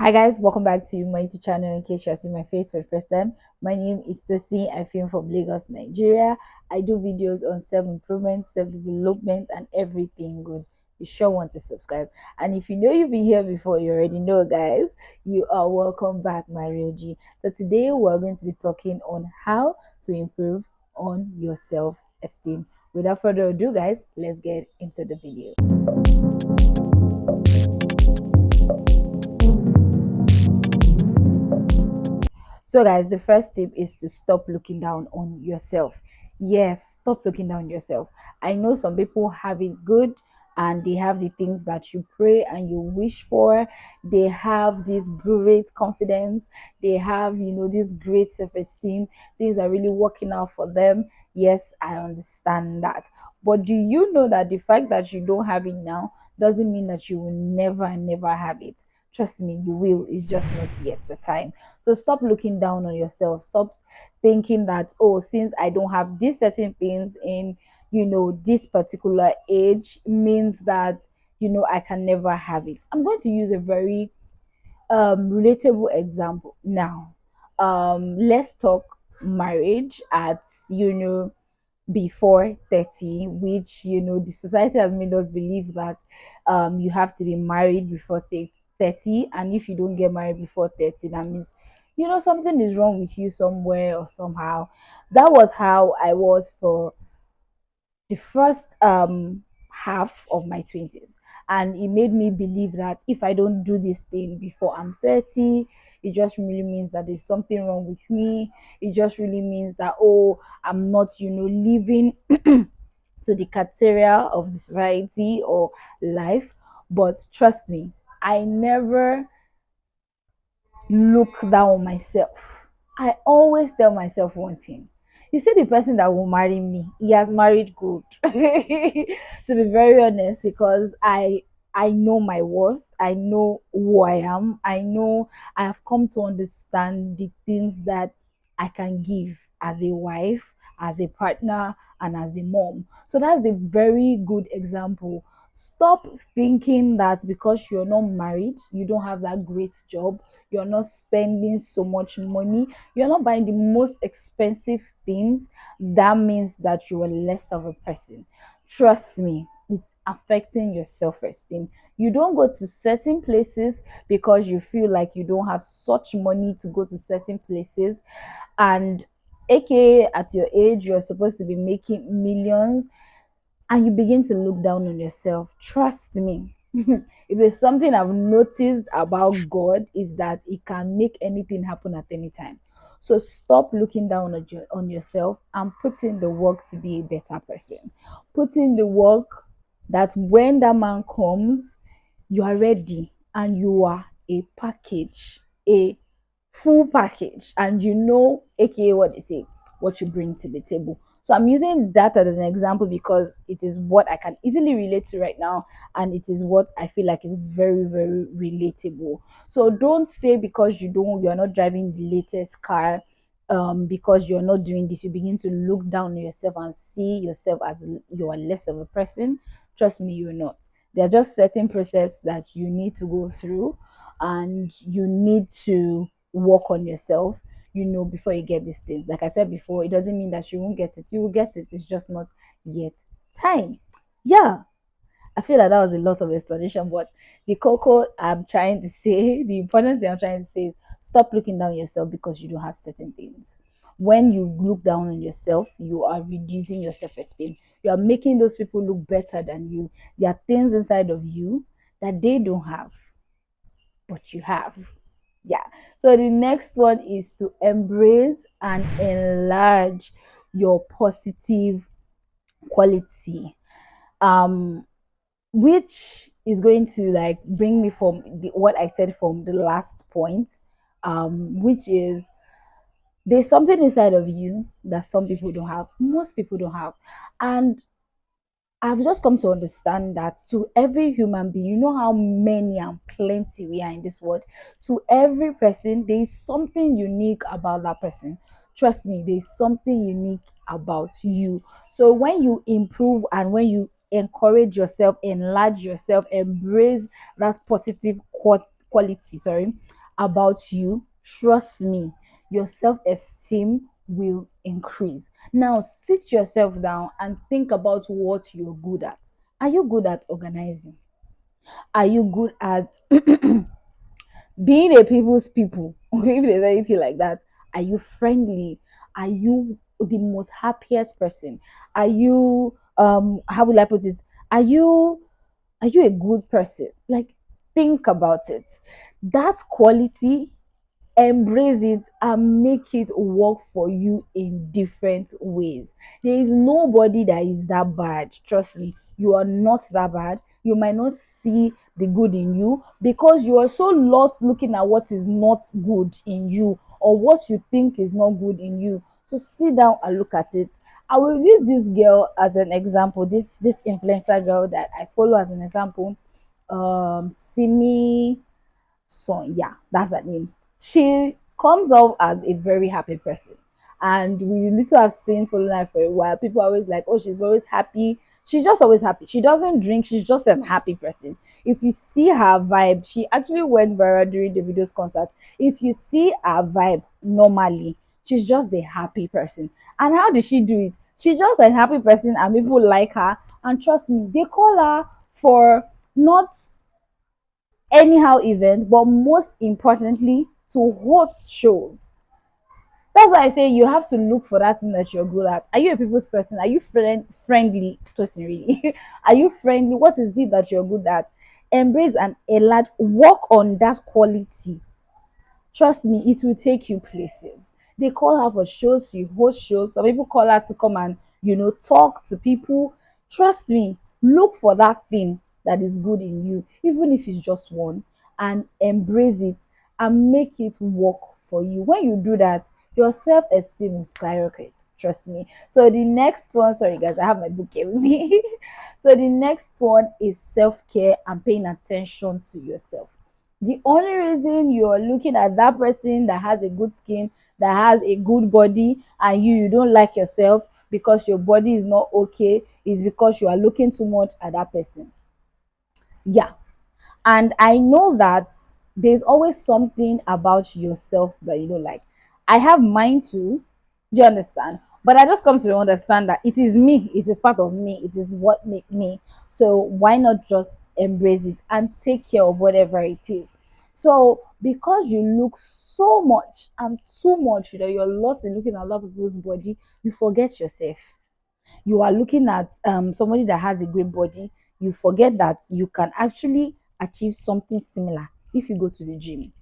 Hi guys, welcome back to my YouTube channel. In case you're seeing my face for the first time, my name is Tosi. I film from Lagos, Nigeria. I do videos on self-improvement, self-development, and everything good. You sure want to subscribe. And if you know you've been here before, you already know, guys, you are welcome back, my real G. So today we're going to be talking on how to improve on your self-esteem. Without further ado, guys, let's get into the video. So, guys, the first tip is to stop looking down on yourself. Yes, stop looking down on yourself. I know some people have it good and they have the things that you pray and you wish for. They have this great confidence. They have, this great self esteem. Things are really working out for them. Yes, I understand that. But do you know that the fact that you don't have it now doesn't mean that you will never have it? Trust me, you will. It's just not yet the time. So stop looking down on yourself. Stop thinking that, oh, since I don't have these certain things in, this particular age means that, I can never have it. I'm going to use a very relatable example now. Let's talk marriage at, before 30, which the society has made us believe that you have to be married before 30, and if you don't get married before 30, that means something is wrong with you somewhere or somehow. That was how I was for the first half of my 20s, and it made me believe that if I don't do this thing before I'm 30, it just really means that there's something wrong with me. It just really means that, oh, I'm not living to the criteria of the society or life. But trust me, I never look down on myself. I always tell myself one thing. You see, the person that will marry me, he has married good. To be very honest, because I know my worth. I know who I am. I know I have come to understand the things that I can give as a wife, as a partner, and as a mom. So that's a very good example. Stop thinking that because you're not married, you don't have that great job, you're not spending so much money, you're not buying the most expensive things, that means that you are less of a person. Trust me, it's affecting your self-esteem. You don't go to certain places because you feel like you don't have such money to go to certain places, and aka at your age you're supposed to be making millions, and you begin to look down on yourself. Trust me, if there's something I've noticed about God, is that He can make anything happen at any time. So stop looking down on yourself and put in the work to be a better person. Put in the work that when that man comes, you are ready and you are a package, a full package, and aka what they say, what you bring to the table. So I'm using that as an example because it is what I can easily relate to right now, and it is what I feel like is very relatable. So don't say because you're not driving the latest car, because you're not doing this, you begin to look down on yourself and see yourself as you are less of a person. Trust me, you're not. There are just certain process that you need to go through, and you need to work on yourself, before you get these things. Like I said before, it doesn't mean that you won't get it. You will get it. It's just not yet time. Yeah. I feel like that was a lot of explanation, but the cocoa I'm trying to say, the important thing I'm trying to say is stop looking down on yourself because you don't have certain things. When you look down on yourself, you are reducing your self esteem. You are making those people look better than you. There are things inside of you that they don't have, but you have. Yeah. So the next one is to embrace and enlarge your positive quality. Um, which is going to like bring me from what I said from the last point, which is there's something inside of you that some people don't have, most people don't have. And I've just come to understand that to every human being, you know how many and plenty we are in this world, to every person, there is something unique about that person. Trust me, there's something unique about you. So when you improve and when you encourage yourself, enlarge yourself, embrace that positive quality, sorry, about you, trust me, your self-esteem will increase. Now sit yourself down and think about what you're good at. Are you good at organizing? Are you good at being a people's people? If there's anything like that, are you friendly? Are you the most happiest person? Are you how will I put it? Are you are you a good person? Like, think about it. That quality, embrace it and make it work for you in different ways. There is nobody that is that bad. Trust me, you are not that bad. You might not see the good in you because you are so lost looking at what is not good in you or what you think is not good in you. So sit down and look at it. I will use this girl as an example, this influencer girl that I follow as an example. Simi Son, yeah, that's her name. She comes off as a very happy person. And we little have seen following her for a while. People are always like, oh, she's always happy. She's just always happy. She doesn't drink, she's just a happy person. If you see her vibe, she actually went viral during the video's concert. If you see her vibe normally, she's just a happy person. And how did she do it? She's just a happy person and people like her. And trust me, they call her for not anyhow event, but most importantly, to host shows. That's why I say you have to look for that thing that you're good at. Are you a people's person? Are you friendly? Person really? Are you friendly? What is it that you're good at? Embrace and enlarge. Work on that quality. Trust me, it will take you places. They call her for shows, she hosts shows. Some people call her to come and, talk to people. Trust me, look for that thing that is good in you, even if it's just one, and embrace it and make it work for you. When you do that, your self esteem will skyrocket. Trust me. So, the next one, sorry guys, I have my book here with me. So, the next one is self care and paying attention to yourself. The only reason you're looking at that person that has a good skin, that has a good body, and you don't like yourself because your body is not okay, is because you are looking too much at that person. Yeah, and I know that there's always something about yourself that you don't like. I have mine too. Do you understand? But I just come to understand that it is me, it is part of me, it is what make me. So why not just embrace it and take care of whatever it is? So because you look so much and too much that you're lost in looking at other people's body, you forget yourself. You are looking at somebody that has a great body, you forget that you can actually achieve something similar if you go to the gym,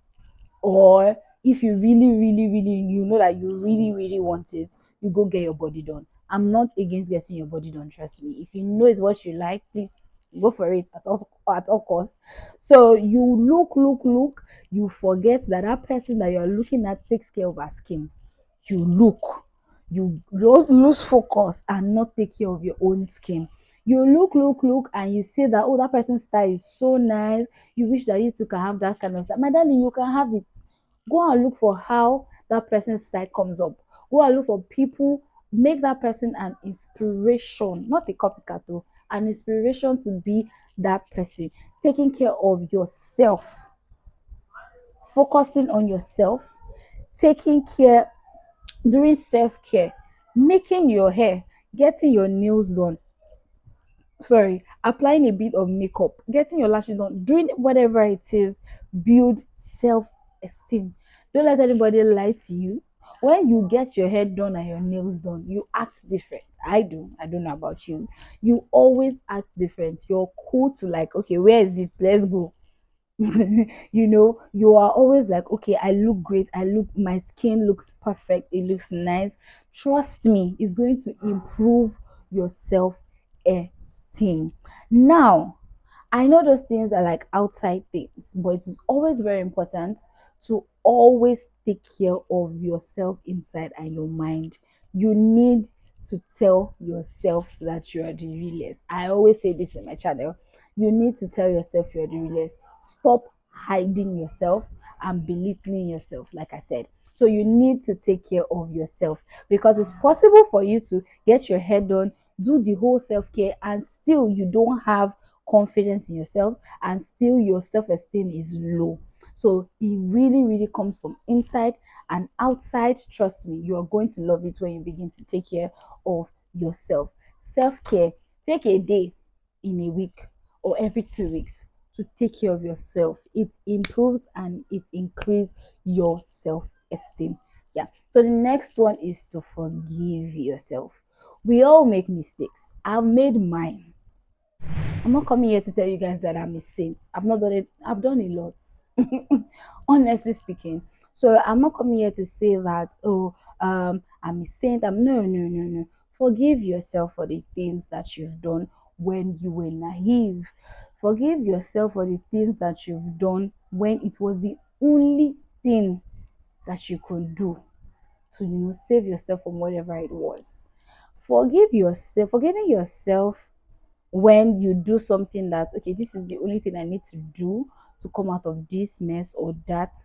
or if you really you know that you really want it, you go get your body done. I'm not against getting your body done, trust me. If you know it's what you like, please go for it at all costs. So you look, you forget that that person that you're looking at takes care of her skin. You look, you lose focus and not take care of your own skin. You look, and you say that, oh, that person's style is so nice. You wish that you too can have that kind of style. My darling, you can have it. Go and look for how that person's style comes up. Go and look for people, make that person an inspiration, not a copycat though, an inspiration to be that person. Taking care of yourself, focusing on yourself, taking care, doing self-care, making your hair, getting your nails done, sorry, applying a bit of makeup, getting your lashes done, doing whatever it is, build self-esteem. Don't let anybody lie to you. When you get your hair done and your nails done, you act different. I don't know about you. You always act different. You're cool to, like, okay, where is it, let's go. You are always like, okay, I look great, my skin looks perfect, it looks nice. Trust me, it's going to improve your self esteem. Now, I know those things are like outside things, but it is always very important to always take care of yourself inside and your mind. You need to tell yourself that you are the realest. I always say this in my channel. You need to tell yourself you're the realest. Stop hiding yourself and belittling yourself, like I said. So you need to take care of yourself, because it's possible for you to get your hair done, do the whole self-care, and still you don't have confidence in yourself, and still your self-esteem is low. So it really, really comes from inside and outside. Trust me, you are going to love it when you begin to take care of yourself. Self-care, take a day in a week or every 2 weeks to take care of yourself. It improves and it increases your self-esteem. Yeah. So the next one is to forgive yourself. We all make mistakes. I've made mine. I'm not coming here to tell you guys that I'm a saint. I've not done it. I've done a lot. Honestly speaking. So I'm not coming here to say that, oh, I'm a saint. I'm no, no, no, no. Forgive yourself for the things that you've done when you were naive. Forgive yourself for the things that you've done when it was the only thing that you could do to, save yourself from whatever it was. Forgive yourself. Forgiving yourself when you do something that, okay, this is the only thing I need to do to come out of this mess or that,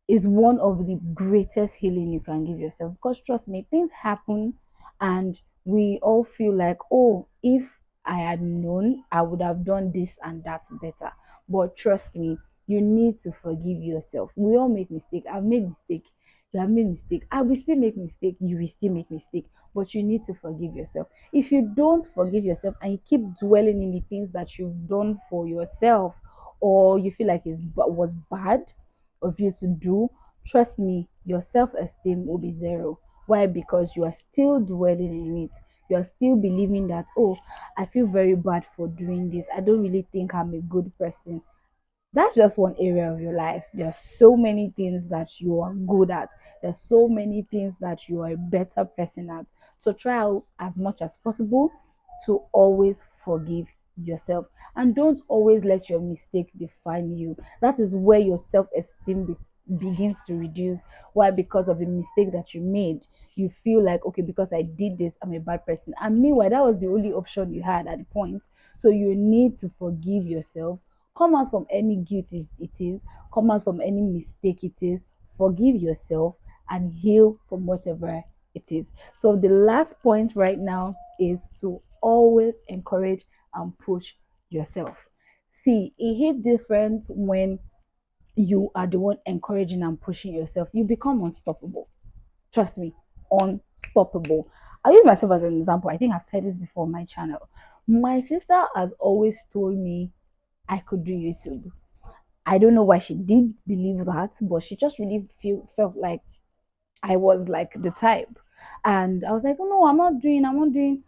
is one of the greatest healing you can give yourself. Because trust me, things happen and we all feel like, oh, if I had known, I would have done this and that better. But trust me, you need to forgive yourself. We all make mistake. I've made mistake. You have made mistake. I will still make mistake. You will still make mistake. But you need to forgive yourself. If you don't forgive yourself and you keep dwelling in the things that you've done for yourself, or you feel like was bad of you to do, trust me, your self-esteem will be zero. Why? Because you are still dwelling in it. You are still believing that, oh, I feel very bad for doing this. I don't really think I'm a good person. That's just one area of your life. There's so many things that you are good at. There's so many things that you are a better person at. So try out as much as possible to always forgive yourself, and don't always let your mistake define you. That is where your self-esteem begins to reduce. Why? Because of the mistake that you made. You feel like, okay, because I did this, I'm a bad person, and meanwhile that was the only option you had at the point. So you need to forgive yourself. Come out from any guilt it is, come out from any mistake it is, forgive yourself and heal from whatever it is. So the last point right now is to always encourage and push yourself. See, it hit different when you are the one encouraging and pushing yourself. You become unstoppable. Trust me, unstoppable. I'll use myself as an example. I think I've said this before on my channel. My sister has always told me I could do YouTube. I don't know why she did believe that, but she just really felt like I was like the type. And I was like, oh no, I'm not doing.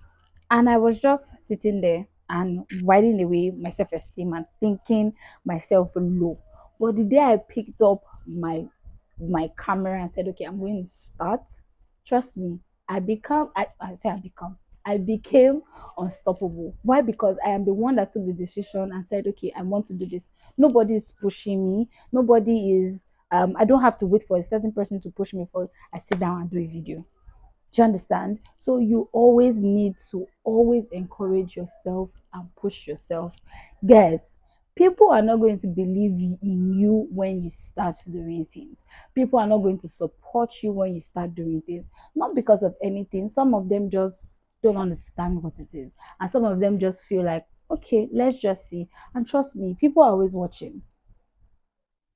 And I was just sitting there and writing away my self-esteem and thinking myself low. But the day I picked up my camera and said, okay, I'm going to start, trust me, I became unstoppable. Why? Because I am the one that took the decision and said, okay, I want to do this. Nobody is pushing me. Nobody is I don't have to wait for a certain person to push me for I sit down and do a video. Do you understand? So you always need to always encourage yourself and push yourself. Guys, people are not going to believe in you when you start doing things. People are not going to support you when you start doing things. Not because of anything. Some of them just don't understand what it is. And some of them just feel like, okay, let's just see. And trust me, people are always watching.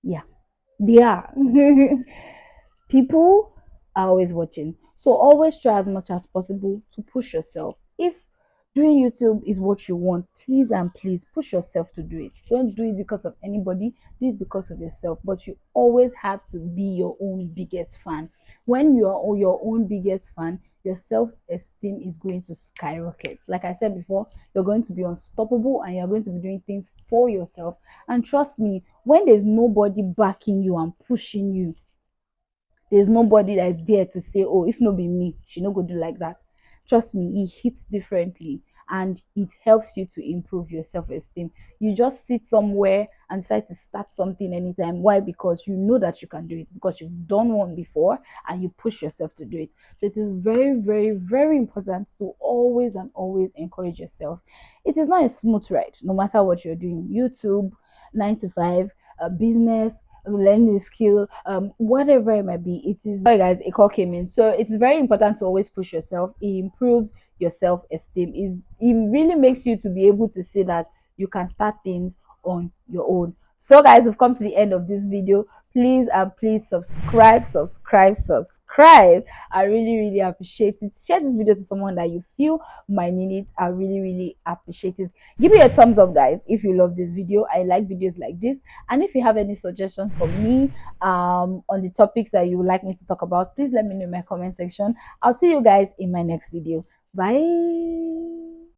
Yeah, they are. People are always watching. So always try as much as possible to push yourself. If doing YouTube is what you want, please and please push yourself to do it. Don't do it because of anybody, do it because of yourself. But you always have to be your own biggest fan. When you are your own biggest fan, your self-esteem is going to skyrocket. Like I said before, you're going to be unstoppable and you're going to be doing things for yourself. And trust me, when there's nobody backing you and pushing you, there's nobody that is there to say, oh, if no be me, she no go do like that. Trust me, it hits differently and it helps you to improve your self-esteem. You just sit somewhere and decide to start something anytime. Why? Because you know that you can do it, because you've done one before and you push yourself to do it. So it is very, very, very important to always and always encourage yourself. It is not a smooth ride, no matter what you're doing. YouTube, 9 to 5, business, learning a skill, whatever it might be. It is, sorry guys, a call came in. So it's very important to always push yourself. It improves your self-esteem. It really makes you to be able to see that you can start things on your own. So guys, we've come to the end of this video. Please and please subscribe. I really appreciate it. Share this video to someone that you feel might need it. I really appreciate it. Give me a thumbs up, guys, if you love this video. I like videos like this. And if you have any suggestions for me on the topics that you would like me to talk about, please let me know in my comment section. I'll see you guys in my next video. Bye.